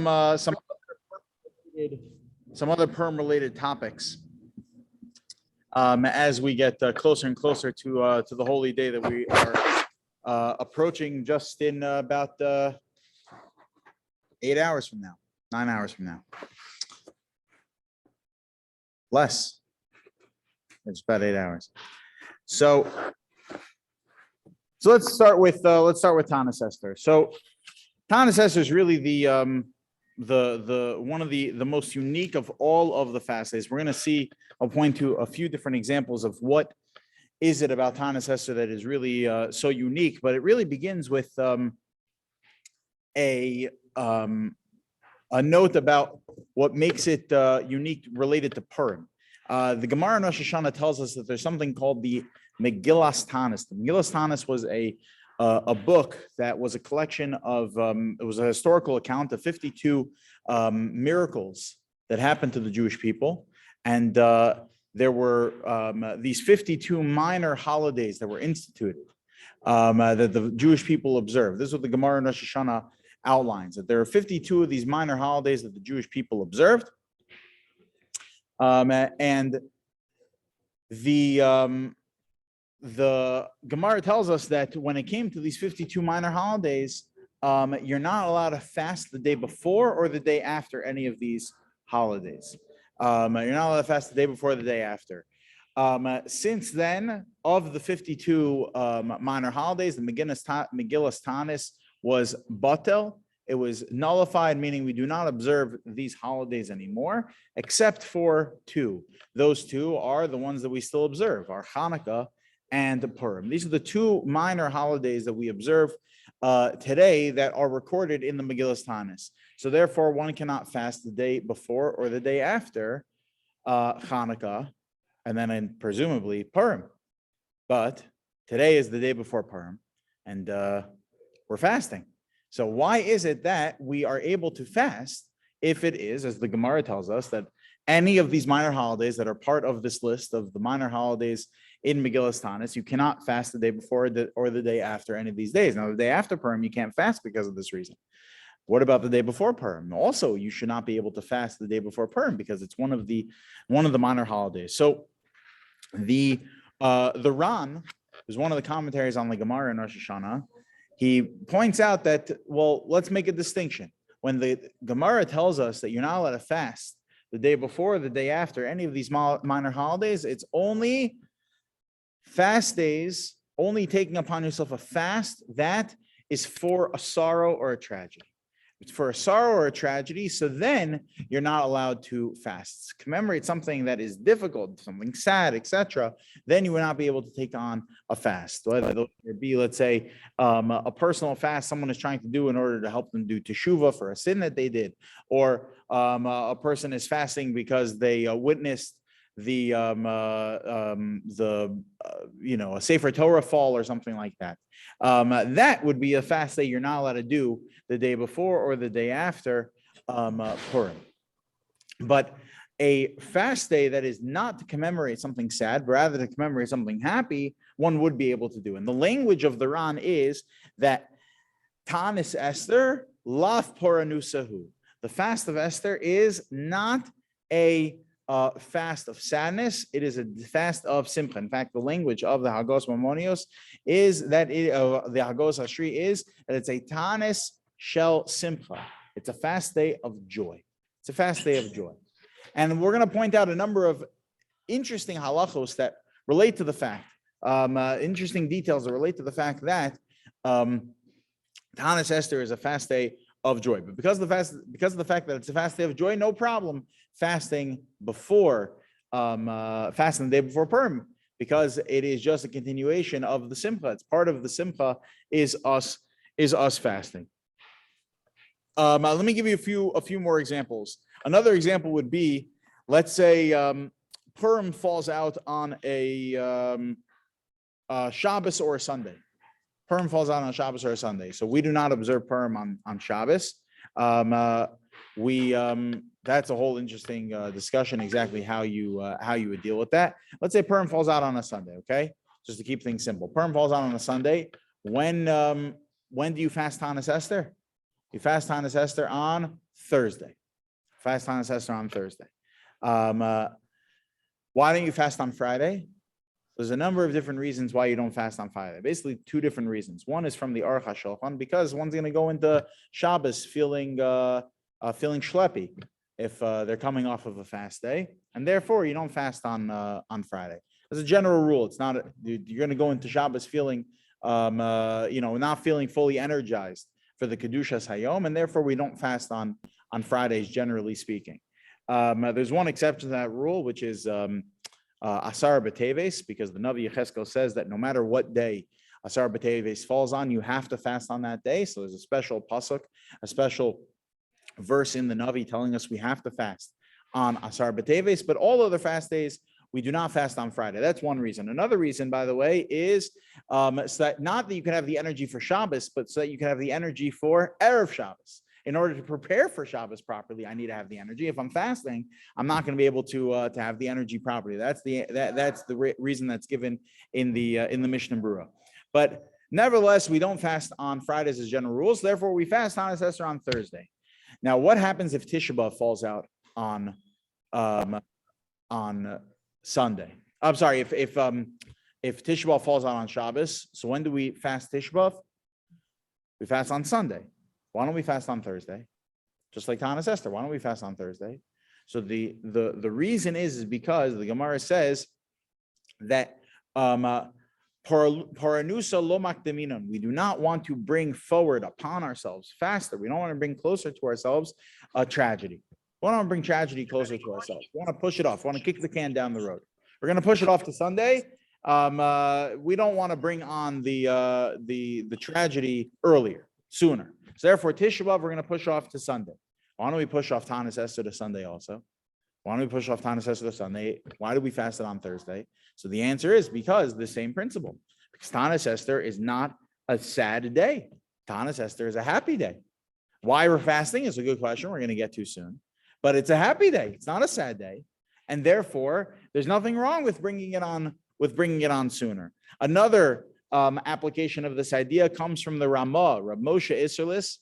some other perm related topics as we get closer and closer to the holy day that we are approaching just in about 8 hours from now, 9 hours from now. Less. It's about 8 hours. So let's start with Tanis Esther. So Tanis Esther is really the one of the most unique of all of the fast days. We're going to see. I'll point to a few different examples of what is it about Tanis Esther that is really so unique. But it really begins with a note about what makes it unique related to Purim. The Gemara in Rosh Hashanah tells us that there's something called the Megillas Tanis. The Megillas Tanis was a book that was a collection of, it was a historical account of 52 miracles that happened to the Jewish people. And there were these 52 minor holidays that were instituted that the Jewish people observed. This is what the Gemara in Rosh Hashanah outlines, that there are 52 of these minor holidays that the Jewish people observed. And the Gemara tells us that when it came to these 52 minor holidays, you're not allowed to fast the day before or the day after any of these holidays. You're not allowed to fast the day before or the day after. Since then, of the 52 minor holidays, the Megillas Tanis was batel. It was nullified, meaning we do not observe these holidays anymore, except for two. Those two are the ones that we still observe, are Hanukkah and Purim. These are the two minor holidays that we observe today that are recorded in the Megillas Tanis. So therefore, one cannot fast the day before or the day after Hanukkah, and then presumably Purim. But today is the day before Purim, and we're fasting. So why is it that we are able to fast if it is, as the Gemara tells us, that any of these minor holidays that are part of this list of the minor holidays in Megillas Tanis, you cannot fast the day before or the day after any of these days. Now, the day after Purim, you can't fast because of this reason. What about the day before Purim? Also, you should not be able to fast the day before Purim because it's one of the minor holidays. So the Ran is one of the commentaries on the Gemara in Rosh Hashanah. He points out that, well, let's make a distinction. When the Gemara tells us that you're not allowed to fast the day before or the day after any of these minor holidays, it's only fast days, only taking upon yourself a fast that is for a sorrow or a tragedy. It's for a sorrow or a tragedy, so then you're not allowed to fast. Commemorate something that is difficult, something sad, etc. Then you will not be able to take on a fast. Whether it be, let's say, a personal fast someone is trying to do in order to help them do teshuvah for a sin that they did, or a person is fasting because they witnessed a Sefer Torah fall or something like that. That would be a fast that you're not allowed to do the day before or the day after Purim. But a fast day that is not to commemorate something sad, but rather to commemorate something happy, one would be able to do. And the language of the Ran is that Tanis Esther laf poranusahu. The fast of Esther is not a fast of sadness, it is a fast of simcha. In fact, the language of the Hagos Maimonios is that the Hagos Ashri is that it's a Tanis Shel Simcha. It's a fast day of joy. It's a fast day of joy. And we're going to point out a number of interesting halachos that relate to the fact, interesting details that relate to the fact that Tanis Esther is a fast day of joy. But because of the fact that it's a fast day of joy, no problem fasting before fasting the day before Purim, because it is just a continuation of the simcha. It's part of the simcha is us fasting. Let me give you a few more examples. Another example would be, let's say Purim falls out on a Shabbos or a Sunday. Purim falls out on a Shabbos or a Sunday, so we do not observe Purim on Shabbos. That's a whole interesting discussion exactly how you would deal with that. Let's say Purim falls out on a Sunday, okay? Just to keep things simple. Purim falls out on a Sunday. When do you fast Tanis Esther? You fast Tanis Esther on Thursday. Fast Tanis Esther on Thursday. Why don't you fast on Friday? There's a number of different reasons why you don't fast on Friday. Basically, two different reasons. One is from the Aruch HaShulchan, because one's going to go into Shabbos feeling schleppy if they're coming off of a fast day, and therefore you don't fast on Friday. As a general rule, it's not you're going to go into Shabbos feeling not feeling fully energized for the Kedushas Hayom, and therefore we don't fast on Fridays, generally speaking. There's one exception to that rule, which is Asar B'Teves, because the Navi Yecheskel says that no matter what day Asar B'Teves falls on, you have to fast on that day. So there's a special pasuk, a special verse in the Navi telling us we have to fast on Asar B'Teves, but all other fast days, we do not fast on Friday. That's one reason. Another reason, by the way, is so that not that you can have the energy for Shabbos, but so that you can have the energy for Erev Shabbos. In order to prepare for Shabbos properly, I need to have the energy. If I'm fasting, I'm not going to be able to have the energy properly. That's the reason that's given in the Mishnah Berurah. But nevertheless, we don't fast on Fridays as general rules. Therefore, we fast Tanis Esther on Thursday. Now, what happens if Tisha B'Av falls out on Sunday? I'm sorry, if Tisha B'Av falls out on Shabbos. So when do we fast Tisha B'Av? We fast on Sunday. Why don't we fast on Thursday? Just like Tanis Esther, why don't we fast on Thursday? So the reason is because the Gemara says that paranusa lo makdeminon, we do not want to bring forward upon ourselves faster. We don't want to bring closer to ourselves a tragedy. We don't want to bring tragedy closer to ourselves. We want to push it off. We want to kick the can down the road. We're going to push it off to Sunday. We don't want to bring on the tragedy earlier, sooner. So therefore, Tisha B'Av, we're going to push off to Sunday. Why don't we push off Tanis Esther to Sunday also? Why don't we push off Tanis Esther to Sunday? Why do we fast it on Thursday? So the answer is because the same principle. Because Tanis Esther is not a sad day. Tanis Esther is a happy day. Why we're fasting is a good question. We're going to get to soon. But it's a happy day. It's not a sad day. And therefore, there's nothing wrong with bringing it on sooner. Another application of this idea comes from the Ramah. Rav Moshe Isserlis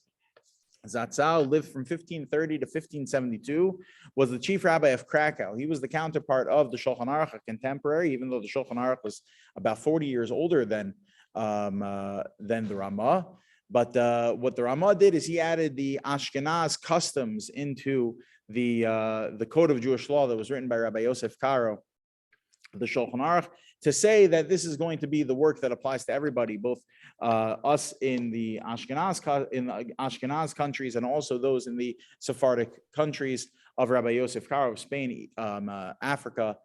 Zatzal lived from 1530 to 1572, was the chief rabbi of Krakow. He was the counterpart of the Shulchan Aruch, a contemporary, even though the Shulchan Aruch was about 40 years older than the Ramah. But what the Ramah did is he added the Ashkenaz customs into the code of Jewish law that was written by Rabbi Yosef Karo, the Shulchan Aruch, to say that this is going to be the work that applies to everybody, both us in the Ashkenaz countries and also those in the Sephardic countries of Rabbi Yosef Karo of Spain, Africa,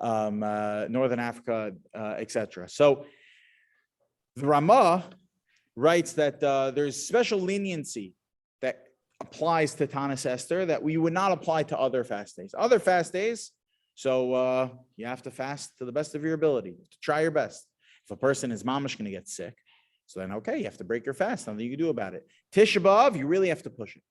Northern Africa, etc. So the Ramah writes that there's special leniency that applies to Tanis Esther that we would not apply to other fast days. Other fast days, so you have to fast to the best of your ability, to try your best. If a person is mamish going to get sick, so then okay, you have to break your fast. Nothing you can do about it. Tisha B'Av, you really have to push it.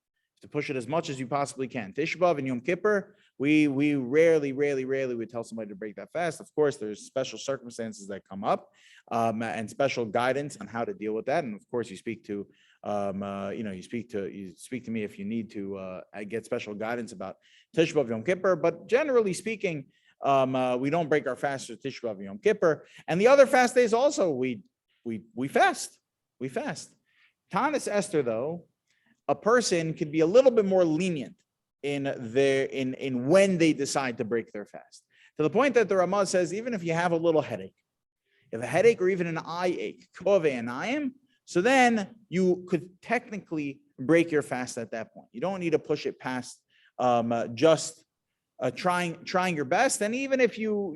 To push it as much as you possibly can. Tisha B'Av and Yom Kippur, we rarely would tell somebody to break that fast. Of course, there's special circumstances that come up and special guidance on how to deal with that. And of course, you speak to you speak to me if you need to get special guidance about Tisha B'Av, Yom Kippur. But generally speaking, we don't break our fast for Tisha B'Av, Yom Kippur, and the other fast days also we fast. We fast. Tanis Esther, though, a person could be a little bit more lenient in when they decide to break their fast, to the point that the Ramah says even if you have a little headache, if a headache or even an eye ache, so then you could technically break your fast at that point. You don't need to push it past just trying your best. And even if you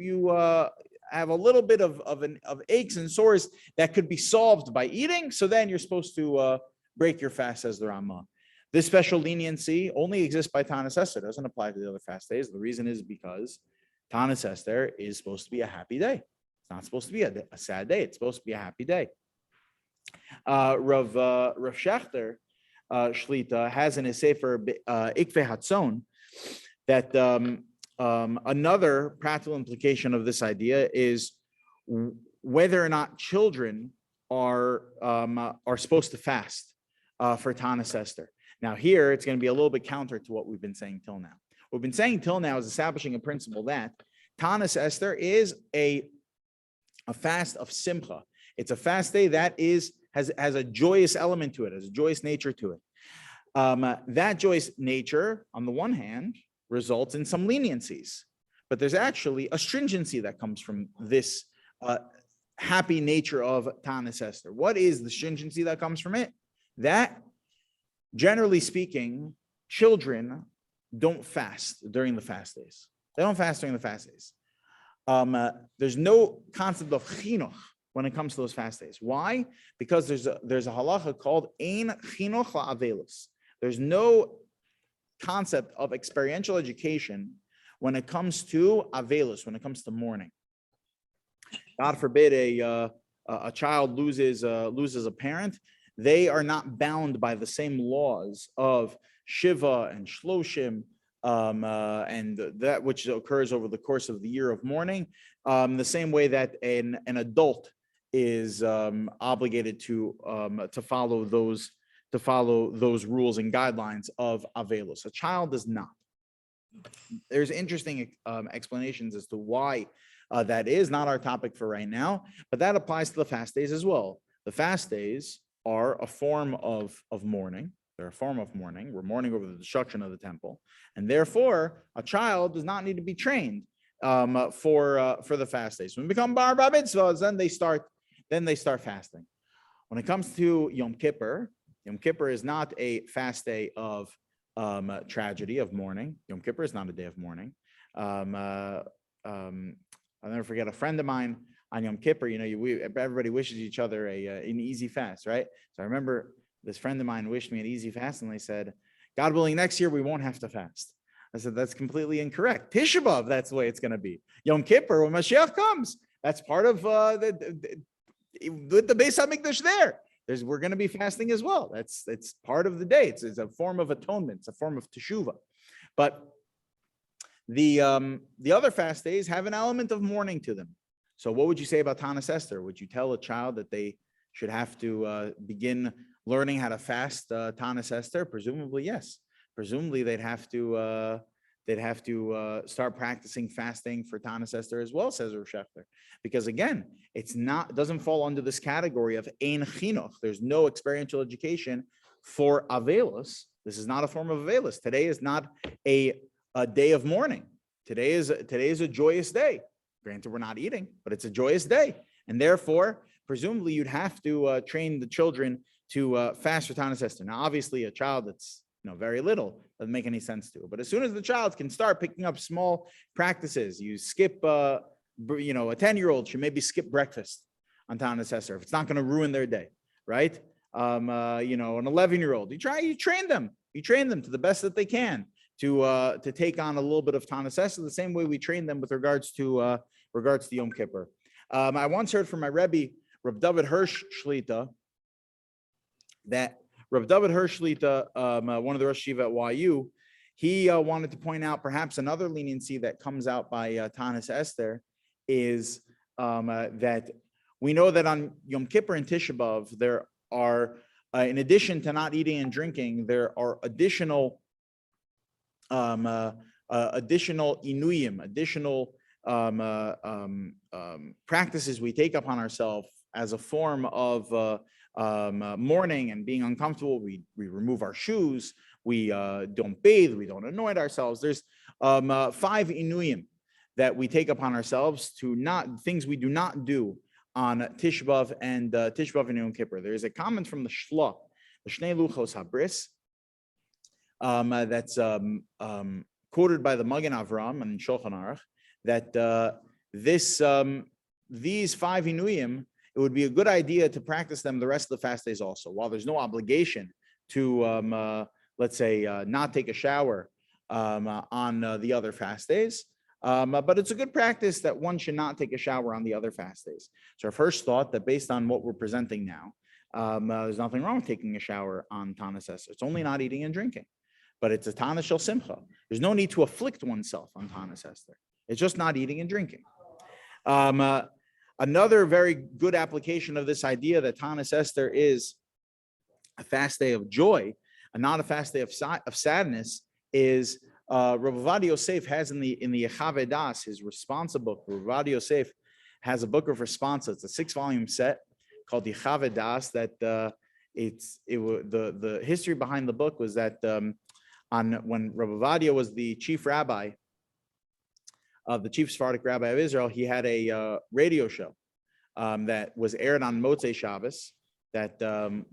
have a little bit of aches and sores that could be solved by eating, so then you're supposed to break your fast, as the Ramah. This special leniency only exists by Tanis Esther. It doesn't apply to the other fast days. The reason is because Tanis Esther is supposed to be a happy day. It's not supposed to be a sad day. It's supposed to be a happy day. Rav Shechter Shlita has in his Sefer Ikve Hatzon that another practical implication of this idea is whether or not children are supposed to fast for Tanis Esther. Now here, it's going to be a little bit counter to what we've been saying till now. What we've been saying till now is establishing a principle that Tanis Esther is a fast of Simcha. It's a fast day that has a joyous element to it, has a joyous nature to it. That joyous nature, on the one hand, results in some leniencies, but there's actually a stringency that comes from this happy nature of Tanis Esther. What is the stringency that comes from it? That, generally speaking, children don't fast during the fast days. They don't fast during the fast days. There's no concept of chinuch when it comes to those fast days. Why? Because there's a halacha called ein chinuch la'avelus. There's no concept of experiential education when it comes to avelus, when it comes to mourning. God forbid a child loses a parent. They are not bound by the same laws of Shiva and Shloshim, and that which occurs over the course of the year of mourning, the same way that an adult is obligated to follow those rules and guidelines of Avelus. A child does not. There's interesting explanations as to why that is not our topic for right now, but that applies to the fast days as well. The fast days are a form of mourning. They're a form of mourning. We're mourning over the destruction of the temple, and therefore a child does not need to be trained for the fast days. When we become bar mitzvahs, then they start fasting. When it comes to Yom Kippur is not a fast day of tragedy, of mourning. Yom Kippur is not a day of mourning. I'll never forget a friend of mine on Yom Kippur. Everybody wishes each other an easy fast, right? So I remember this friend of mine wished me an easy fast, and they said, God willing, next year we won't have to fast. I said, that's completely incorrect. Tisha B'Av, that's the way it's going to be. Yom Kippur, when Mashiach comes, that's part of with the Beis HaMikdash there. We're going to be fasting as well. It's part of the day. It's a form of atonement. It's a form of teshuvah. But the other fast days have an element of mourning to them. So what would you say about Tanis Esther? Would you tell a child that they should have to begin learning how to fast Tanis Esther? Presumably, yes. Presumably, they'd have to start practicing fasting for Tanis Esther as well, says Rosh Hashanah. Because again, it doesn't fall under this category of ein chinuch. There's no experiential education for avelus. This is not a form of avelus. Today is not a day of mourning. Today is a joyous day. Granted, we're not eating, but it's a joyous day, and therefore, presumably, you'd have to train the children to fast for Tanis Esther. Now, obviously, a child that's very little doesn't make any sense to it. But as soon as the child can start picking up small practices, you skip, a 10-year-old should maybe skip breakfast on Tanis Esther if it's not going to ruin their day, right? An 11-year-old, you train them to the best that they can to take on a little bit of Tanis Esther, the same way we train them with regards to Yom Kippur. I once heard from my Rabbi, Reb David Hirsch Shlita, that Reb David Hirsch Shlita, one of the Rosh Yeshiva at YU, he wanted to point out perhaps another leniency that comes out by Tanis Esther is that we know that on Yom Kippur and Tisha B'Av, there are, in addition to not eating and drinking, there are additional inuyim, additional practices we take upon ourselves as a form of mourning and being uncomfortable. We remove our shoes, we don't bathe, we don't anoint ourselves. There's 5 inuyim that we take upon ourselves things we do not do on Tisha B'Av and Yom Kippur. There's a comment from the Shla, the Shnei Luchos Habris, that's quoted by the Magen Avram and Shulchan Aruch, that these 5 inuyim, it would be a good idea to practice them the rest of the fast days also. While there's no obligation to, let's say, not take a shower on the other fast days, but it's a good practice that one should not take a shower on the other fast days. So our first thought, that based on what we're presenting now, there's nothing wrong with taking a shower on Tanis Esther. It's only not eating and drinking, but it's a Tanis Shel Simcha. There's no need to afflict oneself on Tanis Esther. It's just not eating and drinking. Another very good application of this idea that Tanis Esther is a fast day of joy not a fast day of sadness, is Rabbi Yosef has in the Yechave Das, his responsa book. Rabbi Yosef has a book of responsa. It's a 6-volume set called Yechave Das. That the history behind the book was that when Rabbi was the chief rabbi of the chief Sephardic rabbi of Israel, he had a radio show that was aired on Motzei Shabbos. That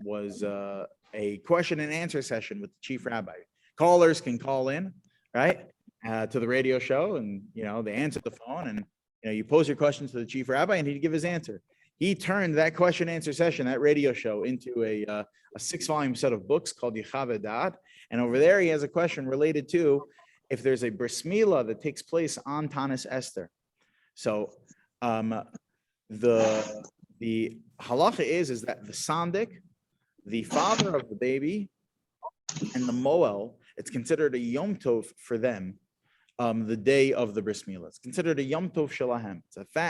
was a question and answer session with the chief rabbi. Callers can call in, right, to the radio show, and they answer the phone, and you pose your questions to the chief rabbi, and he'd give his answer. He turned that question and answer session, that radio show, into a 6-volume set of books called Yechave Dat, and over there he has a question related to if there's a bris milah that takes place on Tanis Esther. So the halacha is that the sandik, the father of the baby, and the moel, it's considered a yom tov for them, the day of the bris milah. It's considered a yom tov shelahem.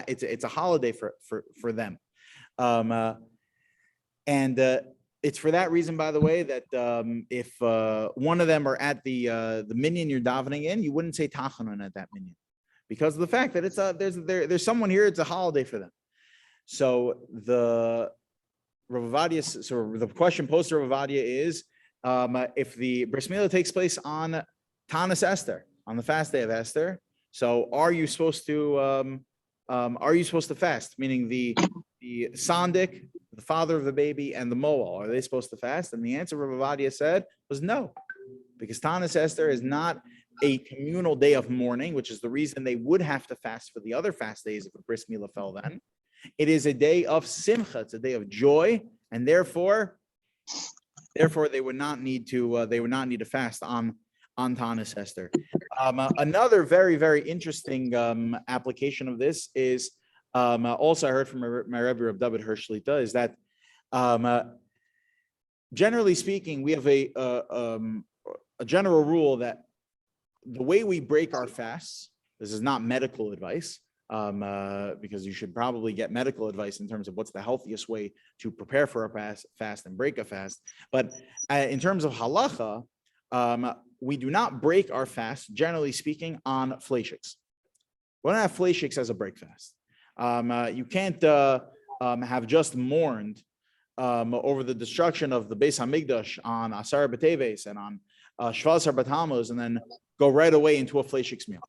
It's a holiday for them, and it's for that reason, by the way, that if one of them are at the minyan you're davening in, you wouldn't say tachanun at that minyan, because of the fact that it's there's someone here. It's a holiday for them. So the question posed to Rav Ovadia is, if the bris milah takes place on Tanis Esther, on the fast day of Esther, so are you supposed to fast? Meaning the sandik, the father of the baby, and the moel, are they supposed to fast? And the answer Rav Ovadia said was no, because Tanis Esther is not a communal day of mourning, which is the reason they would have to fast for the other fast days if a bris milah fell then. It is a day of simcha. It's a day of joy, and therefore they would not need to fast on Tanis Esther. Another very, very interesting application of this is also I heard from my Rabbi Reb David Hirschlita, is that generally speaking, we have a general rule that the way we break our fasts, this is not medical advice, because you should probably get medical advice in terms of what's the healthiest way to prepare for a fast and break a fast. But in terms of halacha, we do not break our fast, generally speaking, on fleishiks. We don't have fleishiks as a break fast. You can't have just mourned over the destruction of the Beis Hamikdash on Asar B'Teves and on Shvat Asar B'Tammuz, and then go right away into a fleishiks meal.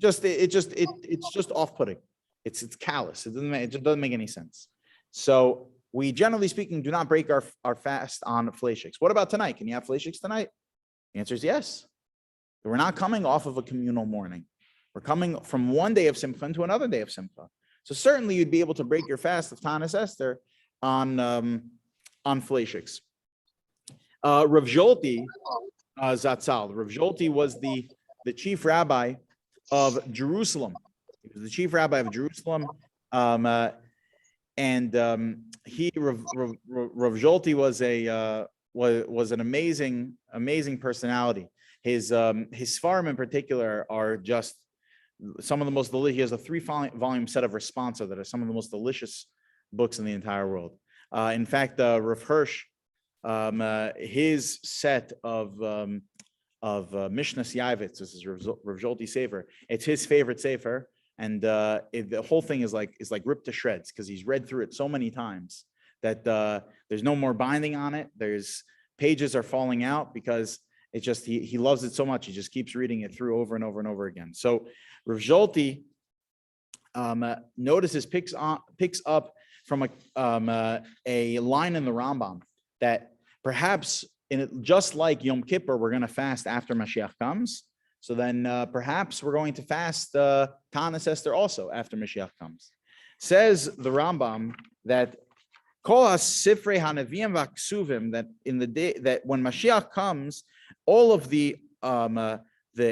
It's just off-putting. It's callous. It just doesn't make any sense. So we, generally speaking, do not break our fast on fleishiks. What about tonight? Can you have fleishiks tonight? The answer is yes. We're not coming off of a communal mourning. We're coming from one day of simcha to another day of simcha. So certainly you'd be able to break your fast of Tanis Esther on fleishiks. Rav Zolti Zatzal. Rav Zolti was the chief rabbi of Jerusalem. He was the chief rabbi of Jerusalem, Rav Zolti was an amazing personality. His Sfarim in particular are just some of the most delicious. He has a 3-volume set of responsa that are some of the most delicious books in the entire world. In fact, Rav Hirsch, his set of Mishnah Yavitz, this is Rav Zolti Sefer. It's his favorite Sefer, and the whole thing is like ripped to shreds because he's read through it so many times that there's no more binding on it. There's pages are falling out because it's just he loves it so much. He just keeps reading it through over and over and over again. So Rav Zolti notices picks up from a line in the Rambam that perhaps just like Yom Kippur, we're going to fast after Mashiach comes. So then perhaps we're going to fast Tanis Esther also after Mashiach comes. Says the Rambam that Kol HaSifrei HaNeviim VaKsuvim, that in the day that when Mashiach comes, all of the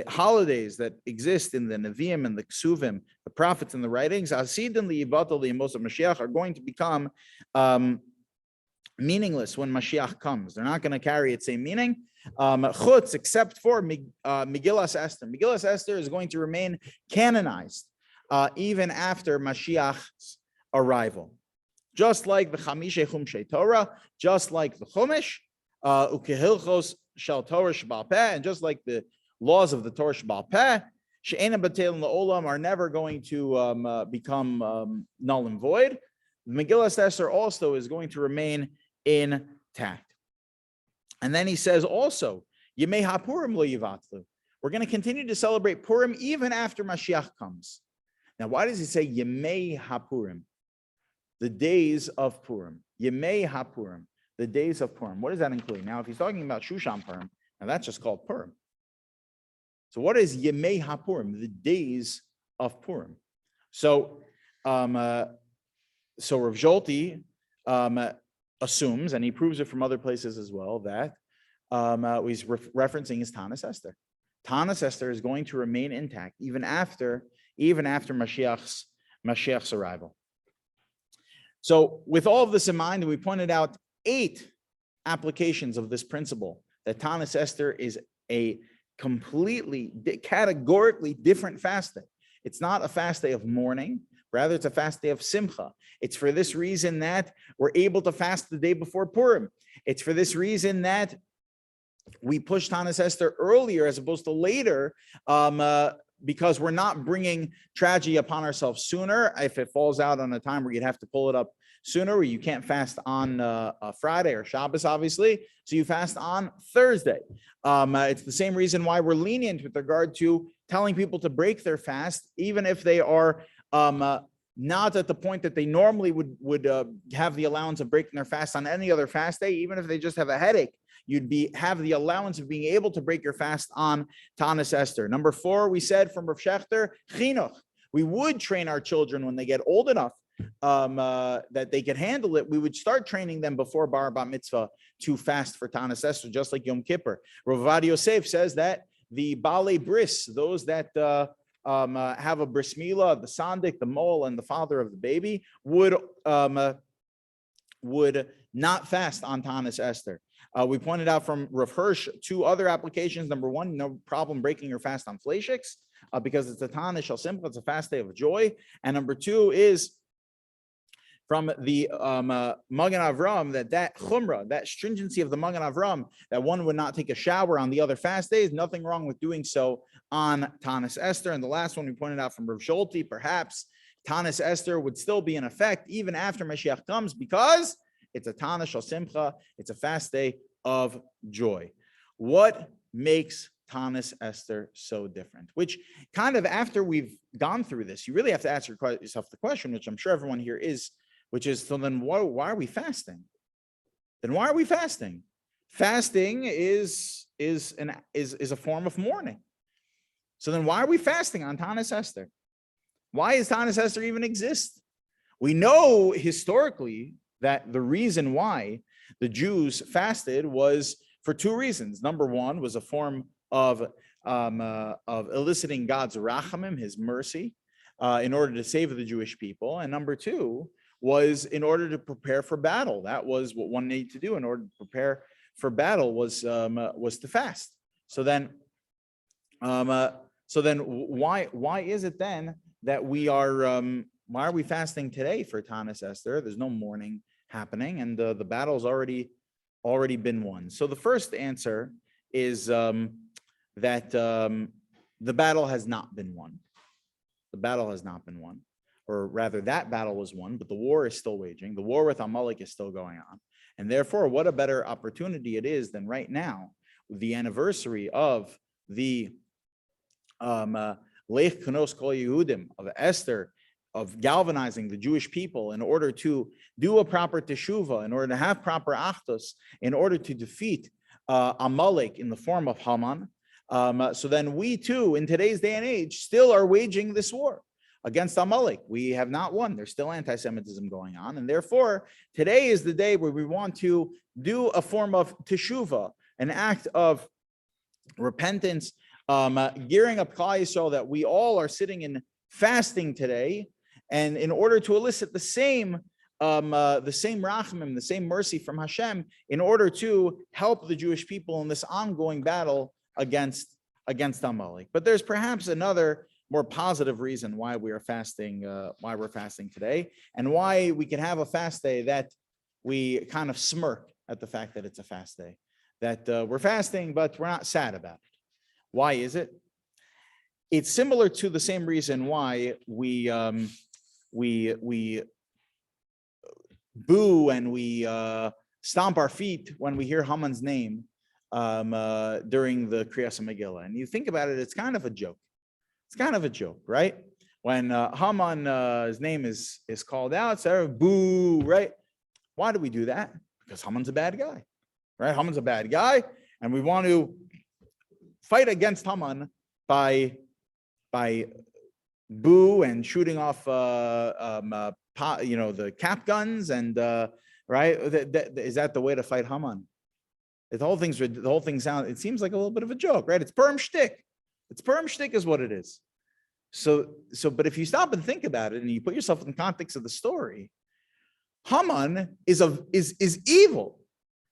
holidays that exist in the Nevi'im and the Ksuvim, the prophets and the writings, Asidim liyibatal liyamos of Mashiach, are going to become meaningless when Mashiach comes. They're not going to carry its same meaning. Chutz, except for Megillas Esther. Megillas Esther is going to remain canonized even after Mashiach's arrival. Just like the Chamishe Chumshei Torah, just like the Chumash, Ukehilchos shel Torah Sheba'al Peh, and just like the laws of the Torah Sheba'al Peh, she'eina batelin la'olam, are never going to become null and void. Megillas Esther also is going to remain intact. And then he says also, Yemei HaPurim lo yivatlu. We're going to continue to celebrate Purim even after Mashiach comes. Now, why does he say Yemei HaPurim? The days of Purim. Yemei HaPurim. The days of Purim. What does that include? Now, if he's talking about Shushan Purim, now that's just called Purim. So what is Yemei HaPurim? The days of Purim. So, Rav Zolti assumes, and he proves it from other places as well, that he's referencing his Tanis Esther. Tanis Esther is going to remain intact even after Mashiach's arrival. So with all of this in mind, we pointed out 8 applications of this principle, that Tanis Esther is a completely, categorically different fast day. It's not a fast day of mourning. Rather, it's a fast day of simcha. It's for this reason that we're able to fast the day before Purim. It's for this reason that we push Tanis Esther earlier as opposed to later, because we're not bringing tragedy upon ourselves sooner. If it falls out on a time where you'd have to pull it up sooner, where you can't fast on a Friday or Shabbos, obviously, so you fast on Thursday. It's the same reason why we're lenient with regard to telling people to break their fast, even if they are not at the point that they normally would have the allowance of breaking their fast on any other fast day. Even if they just have a headache, you'd have the allowance of being able to break your fast on Tanis Esther. Number 4, we said from Rav Shechter, chinuch. We would train our children when they get old enough that they could handle it. We would start training them before Bar Bat Mitzvah to fast for Tanis Esther, just like Yom Kippur. Rav Avad Yosef says that the Balei Bris, those that have a bris milah, the sandik, the mole, and the father of the baby would not fast on Tanis Esther. We pointed out from Rav Hirsch 2 other applications. Number 1, no problem breaking your fast on Fleishiks because it's a Tanis Shel Simcha, it's a fast day of joy. And number 2 is from the Magen Avram, that chumrah, that stringency of the Magen Avram, that one would not take a shower on the other fast days. Nothing wrong with doing so on Tanis Esther. And the last one we pointed out from Rav Zolti, perhaps Tanis Esther would still be in effect even after Mashiach comes, because it's a Tanis Shel Simcha, it's a fast day of joy. What makes Tanis Esther so different? Which kind of, after we've gone through this, you really have to ask yourself the question, which I'm sure everyone here is, which is, so then why are we fasting? Then why are we fasting? Fasting is a form of mourning. So then why are we fasting on Tanis Esther? Why does Tanis Esther even exist? We know historically that the reason why the Jews fasted was for 2 reasons. Number 1 was a form of eliciting God's rachamim, his mercy, in order to save the Jewish people. And number 2 was in order to prepare for battle. That was what one needed to do in order to prepare for battle, was to fast. So then why is it then that why are we fasting today for Tanis Esther? There's no mourning happening, and the battle's already been won. So the first answer is that the battle has not been won. The battle has not been won. Or rather, that battle was won, but the war is still waging. The war with Amalek is still going on. And therefore, what a better opportunity it is than right now, the anniversary of the Leich Knos Kol Yehudim, of Esther, of galvanizing the Jewish people in order to do a proper teshuvah, in order to have proper achdus, in order to defeat Amalek in the form of Haman. So then we too, in today's day and age, still are waging this war against Amalek. We have not won. There's still anti-Semitism going on. And therefore, today is the day where we want to do a form of teshuvah, an act of repentance, gearing up Klal Yisrael, that we all are sitting in fasting today, and in order to elicit the same rachamim, the same mercy from Hashem, in order to help the Jewish people in this ongoing battle against Amalek. But there's perhaps another more positive reason why we're fasting today, and why we can have a fast day that we kind of smirk at the fact that it's a fast day. that we're fasting, but we're not sad about it. Why is it? It's similar to the same reason why we boo and we stomp our feet when we hear Haman's name during the Kriyas Megillah. And you think about it, it's kind of a joke. It's kind of a joke, right? When Haman, his name is called out, so boo, right? Why do we do that? Because Haman's a bad guy, right? Haman's a bad guy, and we want to fight against Haman by boo and shooting off the cap guns and right. Is that the way to fight Haman? The whole thing sounds. It seems like a little bit of a joke, right? It's Purim shtick. It's Purim shtick is what it is. So, but if you stop and think about it and you put yourself in the context of the story, Haman is evil.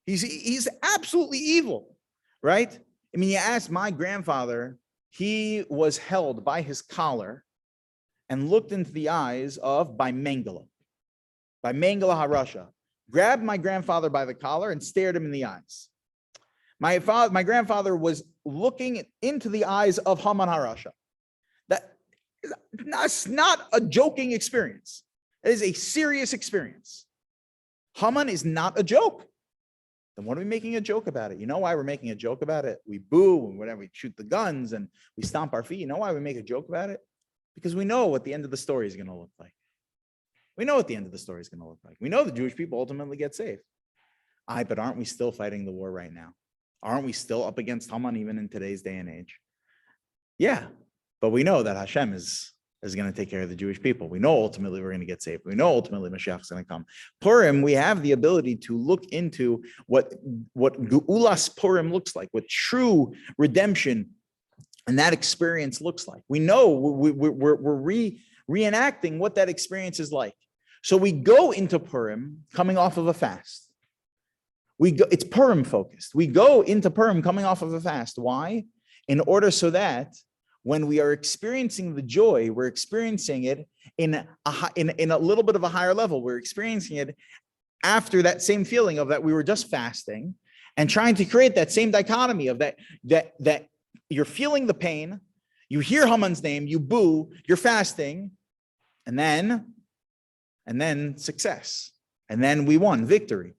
He's absolutely evil, right? I mean, you ask my grandfather, he was held by his collar and looked into the eyes by Mengele Harasha, grabbed my grandfather by the collar and stared him in the eyes. My grandfather was looking into the eyes of Haman Harasha. That's not a joking experience. It is a serious experience. Haman is not a joke. Then what are we making a joke about it? You know why we're making a joke about it? We boo and whatever, we shoot the guns and we stomp our feet. You know why we make a joke about it? Because we know what the end of the story is going to look like. We know what the end of the story is going to look like. We know the Jewish people ultimately get saved. But aren't we still fighting the war right now? Aren't we still up against Haman even in today's day and age? Yeah, but we know that Hashem is going to take care of the Jewish people. We know ultimately we're going to get saved. We know ultimately Mashiach is going to come. Purim, we have the ability to look into what Geulas Purim looks like, what true redemption and that experience looks like. We know we're reenacting what that experience is like. So we go into Purim coming off of a fast. It's Purim focused. We go into Purim coming off of a fast. Why? In order so that when we are experiencing the joy, we're experiencing it in a little bit of a higher level. We're experiencing it after that same feeling of that we were just fasting and trying to create that same dichotomy of that you're feeling the pain, you hear Haman's name, you boo, you're fasting, and then success. And then we won, victory.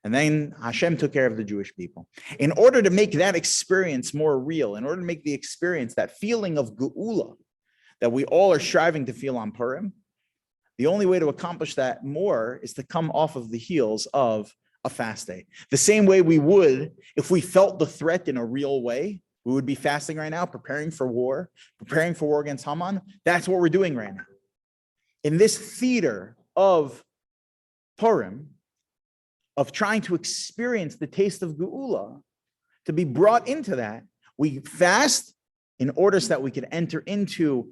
And then Hashem took care of the Jewish people. In order to make that experience more real, in order to make the experience, that feeling of Geula that we all are striving to feel on Purim, the only way to accomplish that more is to come off of the heels of a fast day. The same way we would if we felt the threat in a real way. We would be fasting right now, preparing for war against Haman. That's what we're doing right now. In this theater of Purim, of trying to experience the taste of Geula, to be brought into that, we fast in order so that we could enter into,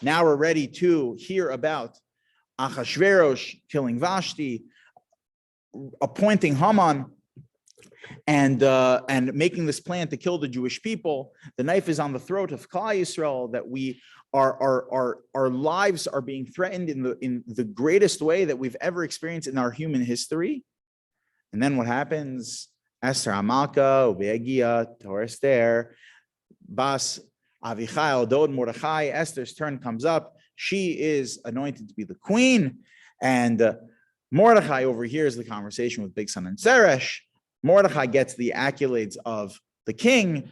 now we're ready to hear about Achashverosh killing Vashti, appointing Haman, and making this plan to kill the Jewish people. The knife is on the throat of Klal Yisrael, that our lives are being threatened in the greatest way that we've ever experienced in our human history. And then what happens? Esther Hamalka, Ubeagia, Torah Esther, Bas Avichail, Dod Mordechai. Esther's turn comes up. She is anointed to be the queen, and Mordechai overhears the conversation with Big Son and Zeresh. Mordechai gets the accolades of the king.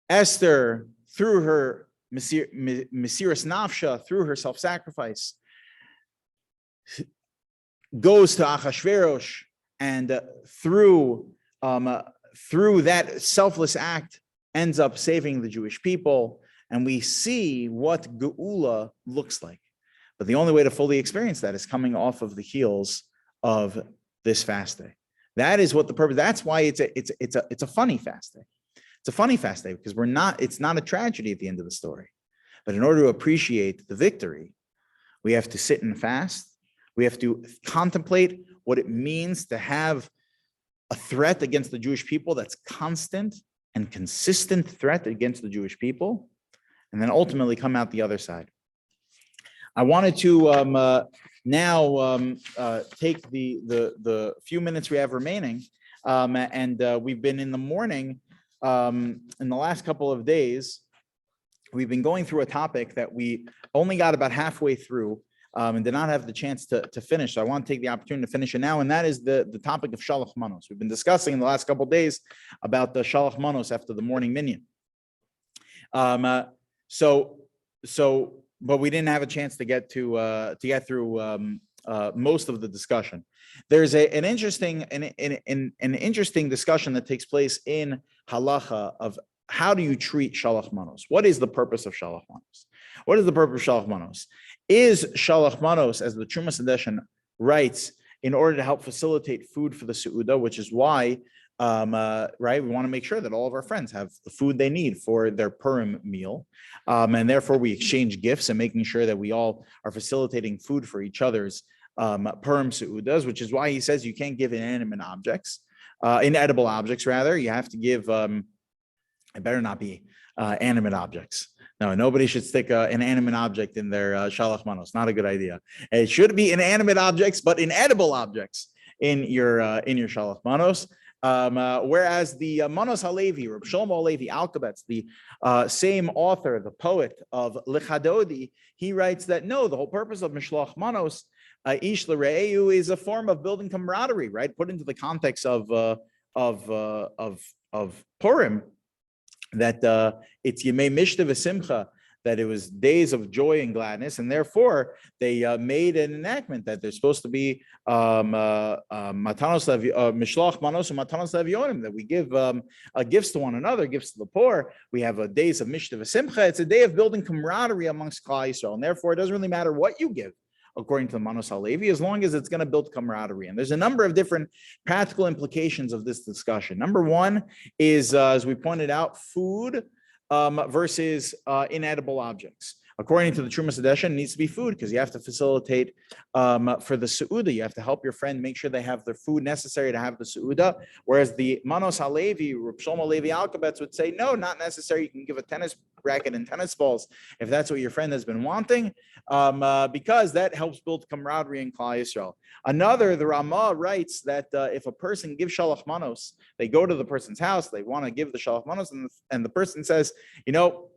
Esther, through her Mesiras Nafsha, through her self-sacrifice, goes to Achashverosh, and through that selfless act, ends up saving the Jewish people. And we see what Geula looks like. But the only way to fully experience that is coming off of the heels of this fast day. That is what the purpose. That's why it's a funny fast day. It's a funny fast day because it's not a tragedy at the end of the story. But in order to appreciate the victory, we have to sit and fast. We have to contemplate what it means to have a threat against the Jewish people that's constant and consistent threat against the Jewish people, and then ultimately come out the other side. I wanted to now take the few minutes we have remaining We've been in the morning, in the last couple of days, we've been going through a topic that we only got about halfway through and did not have the chance to finish. So I want to take the opportunity to finish it now, and that is the topic of Shalach Manos. We've been discussing in the last couple of days about the Shalach Manos after the morning minyan. But we didn't have a chance to get through most of the discussion. There's an interesting discussion that takes place in halacha of how do you treat shalach manos? What is the purpose of shalach manos? What is the purpose of shalach manos? Is shalach manos, as the Trumas Edition writes, in order to help facilitate food for the seudah, which is why, right, we want to make sure that all of our friends have the food they need for their Purim meal, and therefore we exchange gifts and making sure that we all are facilitating food for each other's Purim seudas, which is why he says you can't give inanimate objects, inedible objects rather. You have to give. It better not be animate objects. No, nobody should stick an animate object in their shalach manos. Not a good idea. It should be inanimate objects, but inedible objects in your shalach manos. Whereas the Manos Halevi, Reb Shlomo Halevi Alkabetz, the same author, the poet of Lichadodi, he writes that no, the whole purpose of Mishloach Manos, Ish L'Re'eu, is a form of building camaraderie, right? Put into the context of Purim, that it's Yemei Mishta V'Simcha, that it was days of joy and gladness, and therefore they made an enactment that there's supposed to be matanos mishloach manos and matanos levionim, that we give gifts to one another, gifts to the poor. We have days of mishta v'simcha. It's a day of building camaraderie amongst Klal Yisrael, and therefore it doesn't really matter what you give, according to the Manos Halevi, as long as it's going to build camaraderie. And there's a number of different practical implications of this discussion. Number one is, as we pointed out, food versus inedible objects. According to the Trumas Edition, it needs to be food because you have to facilitate for the Seudah. You have to help your friend make sure they have the food necessary to have the Seudah. Whereas the Manos Halevi, Reb Shlomo Halevi Alkabetz would say, no, not necessary. You can give a tennis racket and tennis balls if that's what your friend has been wanting, because that helps build camaraderie in Klal Yisrael. Another, the Ramah writes that if a person gives shalach manos, they go to the person's house, they want to give the shalach manos, and the person says, you know,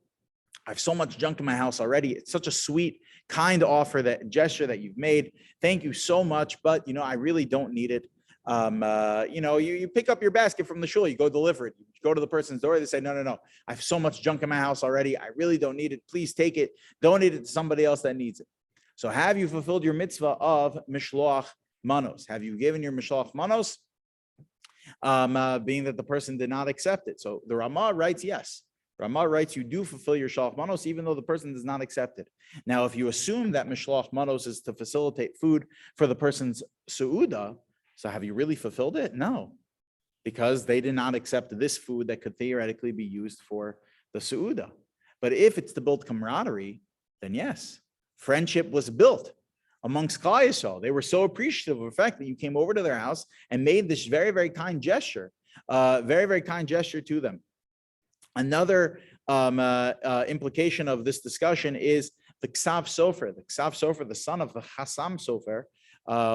I have so much junk in my house already. It's such a sweet, kind offer, that gesture that you've made. Thank you so much, but I really don't need it. You pick up your basket from the shul, you go deliver it. You go to the person's door, they say, no, I have so much junk in my house already. I really don't need it. Please take it. Donate it to somebody else that needs it. So have you fulfilled your mitzvah of mishloach manos? Have you given your mishloach manos, being that the person did not accept it? So the Ramah writes, yes. Ramah writes, you do fulfill your shalach manos even though the person does not accept it. Now, if you assume that mishloach manos is to facilitate food for the person's seudah, so have you really fulfilled it? No, because they did not accept this food that could theoretically be used for the seudah. But if it's to build camaraderie, then yes, friendship was built amongst Klal Yisrael. They were so appreciative of the fact that you came over to their house and made this very, very kind gesture, very, very kind gesture to them. Another implication of this discussion is the Ksav Sofer. The Ksav Sofer, the son of the Chassam Sofer,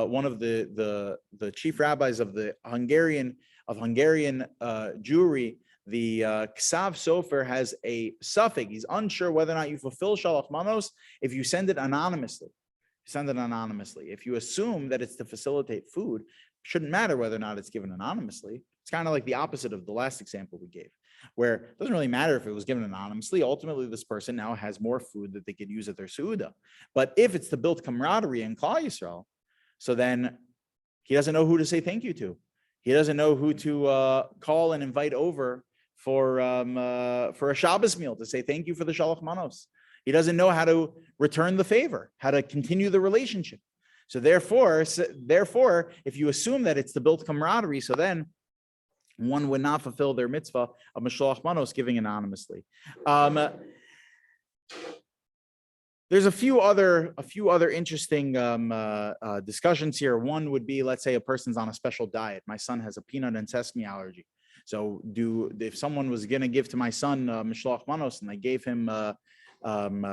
one of the chief rabbis of the Hungarian Jewry. The Ksav Sofer has a suffix. He's unsure whether or not you fulfill shalach manos if you send it anonymously. If you assume that it's to facilitate food, shouldn't matter whether or not it's given anonymously. It's kind of like the opposite of the last example we gave, where it doesn't really matter if it was given anonymously. Ultimately, this person now has more food that they could use at their seudah. But if it's to build camaraderie in Klal Yisrael, so then he doesn't know who to say thank you to. He doesn't know who to call and invite over for a Shabbos meal to say thank you for the shalach manos. He doesn't know how to return the favor, how to continue the relationship. So therefore, if you assume that it's to build camaraderie, so then one would not fulfill their mitzvah of mishloach manos, giving anonymously. There's a few other interesting discussions here. One would be, let's say a person's on a special diet. My son has a peanut and sesame allergy. So if someone was going to give to my son mishloach manos and they gave him, hummus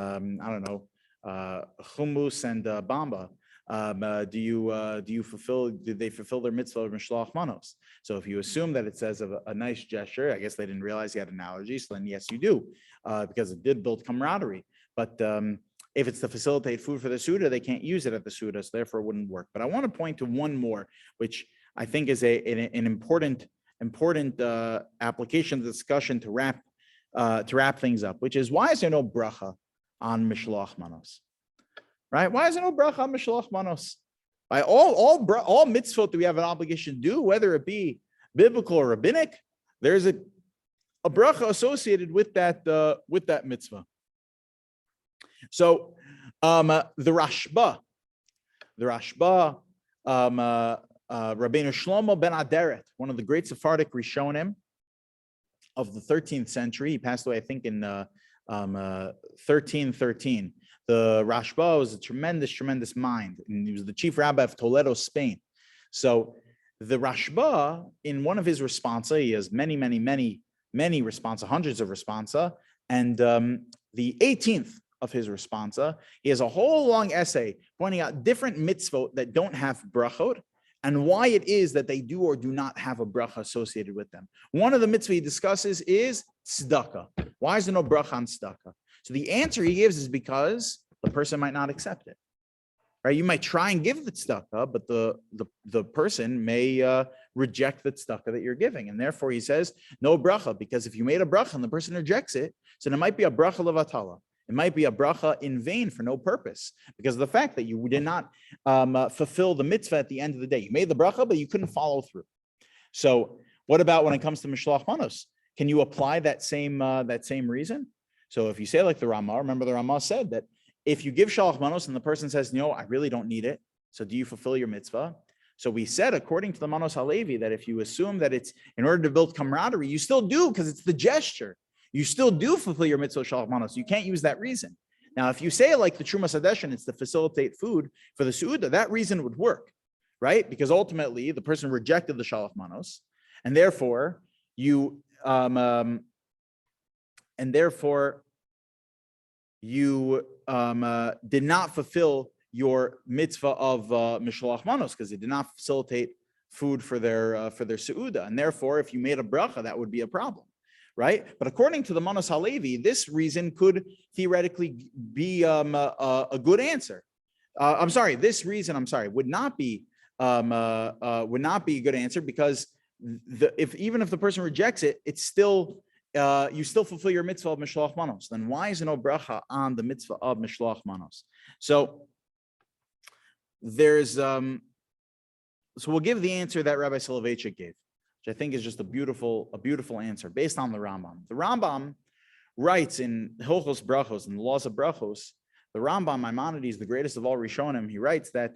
and bamba, Did they fulfill their mitzvah of mishloach manos? So if you assume that it says of a nice gesture, I guess they didn't realize he had an allergy. So then yes, you do, because it did build camaraderie. But if it's to facilitate food for the Suda, they can't use it at the Suda, so therefore it wouldn't work. But I want to point to one more, which I think is an important application discussion to wrap things up, which is, why is there no bracha on mishloach manos? Right? Why is there no bracha on mishloach manos? By all mitzvot that we have an obligation to do, whether it be biblical or rabbinic, there's a bracha associated with that mitzvah. So the Rashba, Rabbeinu Shlomo ben Aderet, one of the great Sephardic Rishonim of the 13th century, he passed away, I think, in 1313. The Rashba was a tremendous mind, and he was the chief rabbi of Toledo, Spain. So the Rashba, in one of his responsa, he has many responsa, hundreds of responsa, and the 18th of his responsa, he has a whole long essay pointing out different mitzvot that don't have brachot and why it is that they do or do not have a bracha associated with them. One of the mitzvah he discusses is tzedakah. Why is there no bracha on tzedakah? So the answer he gives is because the person might not accept it. Right? You might try and give the tzedakah, but the person may reject the tzedakah that you're giving, and therefore he says no bracha, because if you made a bracha and the person rejects it, so there might be a bracha levatala. It might be a bracha in vain for no purpose because of the fact that you did not fulfill the mitzvah at the end of the day. You made the bracha, but you couldn't follow through. So what about when it comes to mishloach manos? Can you apply that same reason? So if you say like the Ramah, remember the Ramah said that if you give shalach manos and the person says, no, I really don't need it, so do you fulfill your mitzvah? So we said, according to the Manos Halevi, that if you assume that it's in order to build camaraderie, you still do, because it's the gesture. You still do fulfill your mitzvah shalach manos. You can't use that reason. Now, if you say like the Trumas Hadeshin, it's to facilitate food for the Su'udah, that reason would work, right? Because ultimately the person rejected the shalach manos, and therefore you did not fulfill your mitzvah of mishloach manos because it did not facilitate food for their Su'udah, and therefore if you made a bracha, that would be a problem. Right, but according to the Manos Halevi, this reason could theoretically be a good answer. This reason would not be a good answer because even if the person rejects it, it's still you still fulfill your mitzvah of mishloach manos. Then why is there no bracha on the mitzvah of mishloach manos? So there's so we'll give the answer that Rabbi Soloveitchik gave, which I think is just a beautiful answer based on the Rambam. The Rambam writes in Hilchos Brachos, in the Laws of Brachos, the Rambam, Maimonides, the greatest of all Rishonim, he writes that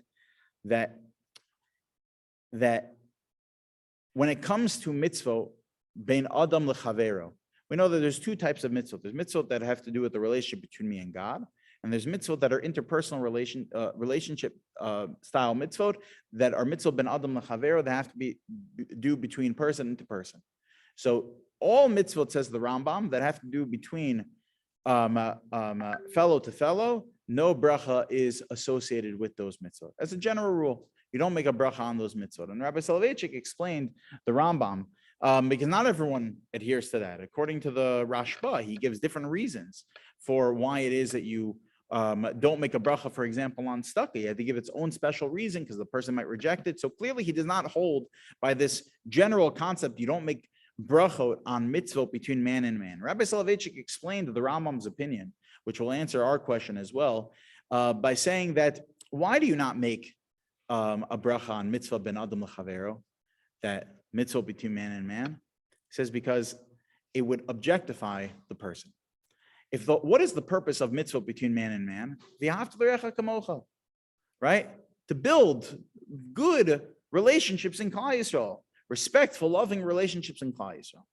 when it comes to mitzvot, bein adam lechavero, we know that there's two types of mitzvot. There's mitzvot that have to do with the relationship between me and God, and there's mitzvot that are interpersonal relationship style mitzvot that are mitzvot ben adam lechavero that have to be do between person to person. So all mitzvot, says the Rambam, that have to do between fellow to fellow, no bracha is associated with those mitzvot. As a general rule, you don't make a bracha on those mitzvot. And Rabbi Soloveitchik explained the Rambam because not everyone adheres to that. According to the Rashba, he gives different reasons for why it is that you don't make a bracha, for example, on tzedakah. You have to give its own special reason because the person might reject it. So clearly he does not hold by this general concept. You don't make brachot on mitzvot between man and man. Rabbi Soloveitchik explained the Rambam's opinion, which will answer our question as well, by saying that why do you not make a bracha on mitzvah ben adam lechavero, that mitzvah between man and man? He says because it would objectify the person. What is the purpose of mitzvah between man and man? Right? To build good relationships in Klal Yisrael, respectful, loving relationships in Klal Yisrael.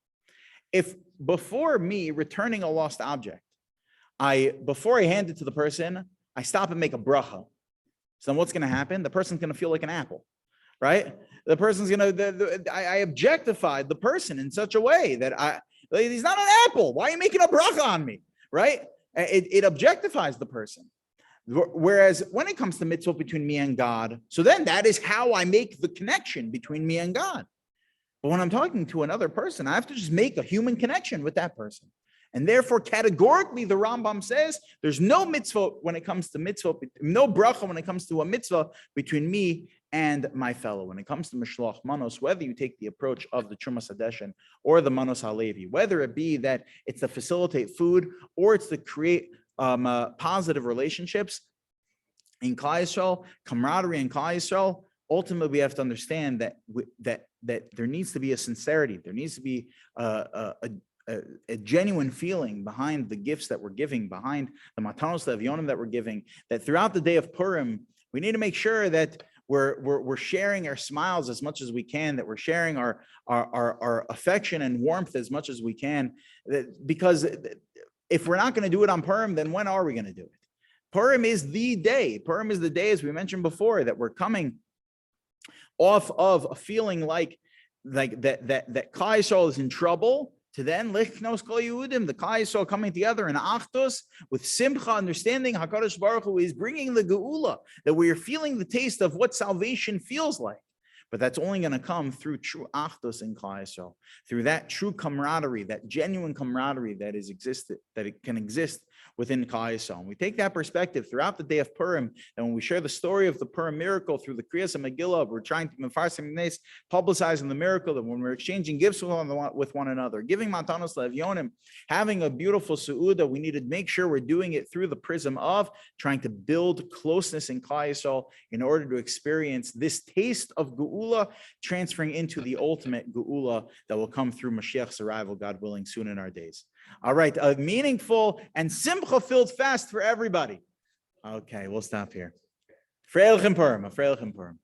If before me returning a lost object, before I hand it to the person, I stop and make a bracha, so then what's going to happen? The person's going to feel like an apple, right? The person's going to, I objectified the person in such a way that he's not an apple. Why are you making a bracha on me? Right? It objectifies the person. Whereas when it comes to mitzvah between me and God, so then that is how I make the connection between me and God. But when I'm talking to another person, I have to just make a human connection with that person. And therefore, categorically, the Rambam says there's no mitzvah when it comes to mitzvah, no bracha when it comes to a mitzvah between me and my fellow. When it comes to Mishloach Manos, whether you take the approach of the Trumas Hadeshen or the Manos HaLevi, whether it be that it's to facilitate food or it's to create positive relationships in Klal Yisrael, camaraderie in Klal Yisrael, ultimately we have to understand that there needs to be a sincerity, there needs to be a genuine feeling behind the gifts that we're giving, behind the matanos le'avyonim that we're giving, that throughout the day of Purim, we need to make sure that we're sharing our smiles as much as we can, that we're sharing our affection and warmth as much as we can, because if we're not going to do it on Purim, then when are we going to do it? Purim is the day. Purim is the day, as we mentioned before, that we're coming off of a feeling like that Klal Yisrael is in trouble, to then Lichnos Kol Yehudim, the Klal Yisrael coming together in Achdus with Simcha, understanding HaKadosh Baruch Hu is bringing the Geula, that we are feeling the taste of what salvation feels like. But that's only going to come through true Achdus in Klal Yisrael, through that true camaraderie, that genuine camaraderie that it can exist within Klal Yisrael. And we take that perspective throughout the day of Purim, and when we share the story of the Purim miracle through the Kriyas and Megillah, we're trying to publicizing the miracle, that when we're exchanging gifts with one another, giving matanos le'avyonim, having a beautiful su'uda, we need to make sure we're doing it through the prism of trying to build closeness in Klal Yisrael in order to experience this taste of Geula transferring into the ultimate Geula that will come through Mashiach's arrival, God willing, soon in our days. All right, a meaningful and simcha-filled fast for everybody. Okay, we'll stop here. Freilichen Purim, a Freilichen Purim.